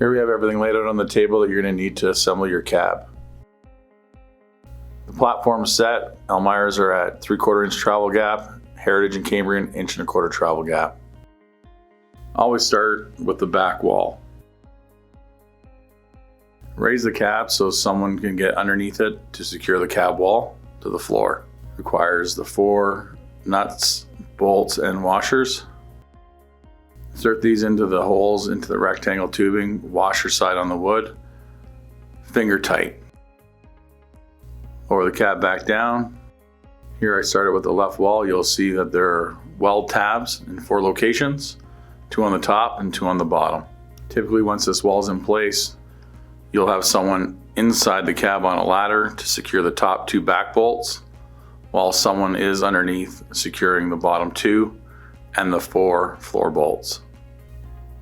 Here we have everything laid out on the table that you're going to need to assemble your cab. The platform is set. Elmeyers are at 3/4 inch travel gap. Heritage and Cambrian 1.25 inch travel gap. Always start with the back wall. Raise the cab so someone can get underneath it to secure the cab wall to the floor. Requires the 4 nuts, bolts, and washers. Insert these into the holes into the rectangle tubing, washer side on the wood, finger tight. Lower the cab back down. Here I started with the left wall. You'll see that there are weld tabs in 4 locations, 2 on the top and 2 on the bottom. Typically once this wall is in place, you'll have someone inside the cab on a ladder to secure the top 2 back bolts, while someone is underneath securing the bottom 2 and the 4 floor bolts.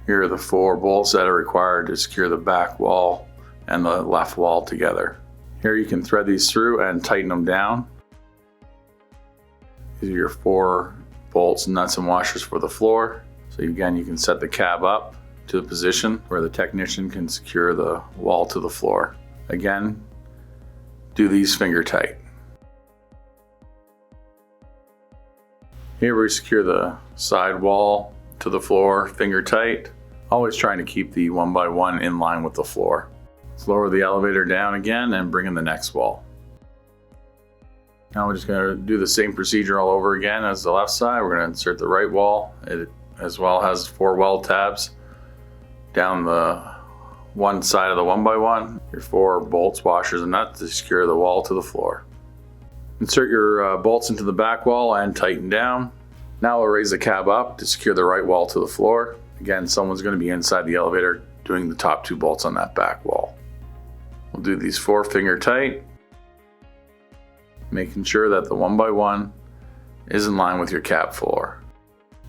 Here are the 4 bolts that are required to secure the back wall and the left wall together. Here you can thread these through and tighten them down. These are your 4 bolts, nuts, and washers for the floor. So again, you can set the cab up to the position where the technician can secure the wall to the floor. Again, do these finger tight. Here we secure the side wall to the floor, finger tight. Always trying to keep the 1x1 in line with the floor. Let's lower the elevator down again and bring in the next wall. Now we're just going to do the same procedure all over again as the left side. We're going to insert the right wall. It as well has 4 weld tabs down the one side of the 1x1. Your 4 bolts, washers, and nuts to secure the wall to the floor. Insert your bolts into the back wall and tighten down. Now we'll raise the cab up to secure the right wall to the floor. Again, someone's going to be inside the elevator doing the top 2 bolts on that back wall. We'll do these 4 finger tight, making sure that the 1x1 is in line with your cab floor.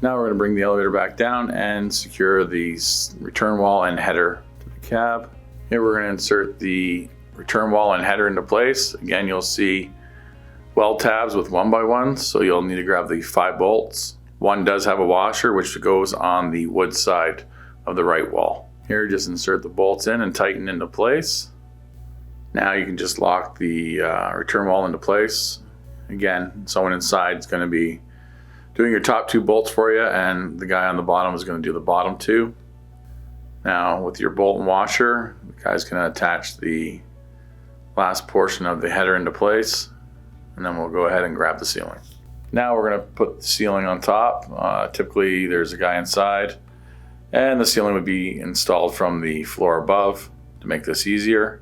Now we're going to bring the elevator back down and secure the return wall and header to the cab. Here we're going to insert the return wall and header into place. Again, you'll see weld tabs with 1x1s, so you'll need to grab the 5 bolts. One does have a washer which goes on the wood side of the right wall. Here, just insert the bolts in and tighten into place. Now you can just lock the return wall into place. Again, someone inside is going to be doing your top 2 bolts for you, and the guy on the bottom is going to do the bottom 2. Now with your bolt and washer, the guy's going to attach the last portion of the header into place, and then we'll go ahead and grab the ceiling. Now we're going to put the ceiling on top. Typically there's a guy inside, and the ceiling would be installed from the floor above. To make this easier,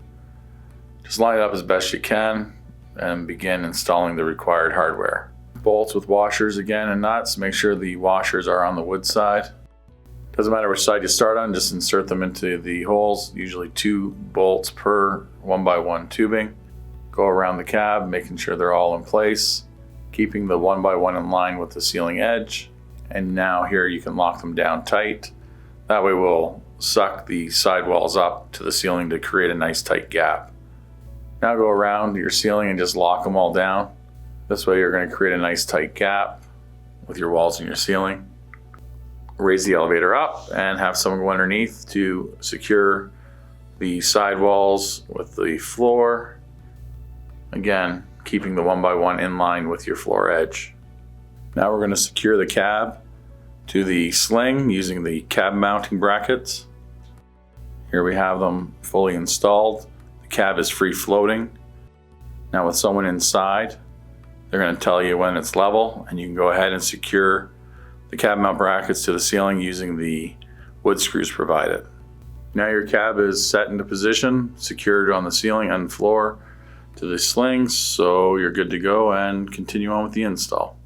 just line it up as best you can and begin installing the required hardware. Bolts with washers again and nuts. Make sure the washers are on the wood side. Doesn't matter which side you start on, just insert them into the holes, usually 2 bolts per 1x1 tubing. Go around the cab, making sure they're all in place, keeping the 1x1 in line with the ceiling edge. And now here you can lock them down tight. That way we'll suck the sidewalls up to the ceiling to create a nice tight gap. Now go around your ceiling and just lock them all down. This way you're going to create a nice tight gap with your walls and your ceiling. Raise the elevator up and have someone go underneath to secure the sidewalls with the floor. Again, keeping the 1x1 in line with your floor edge. Now we're going to secure the cab to the sling using the cab mounting brackets. Here we have them fully installed. The cab is free floating. Now with someone inside, they're going to tell you when it's level, and you can go ahead and secure the cab mount brackets to the ceiling using the wood screws provided. Now your cab is set into position, secured on the ceiling and floor to the slings, so you're good to go and continue on with the install.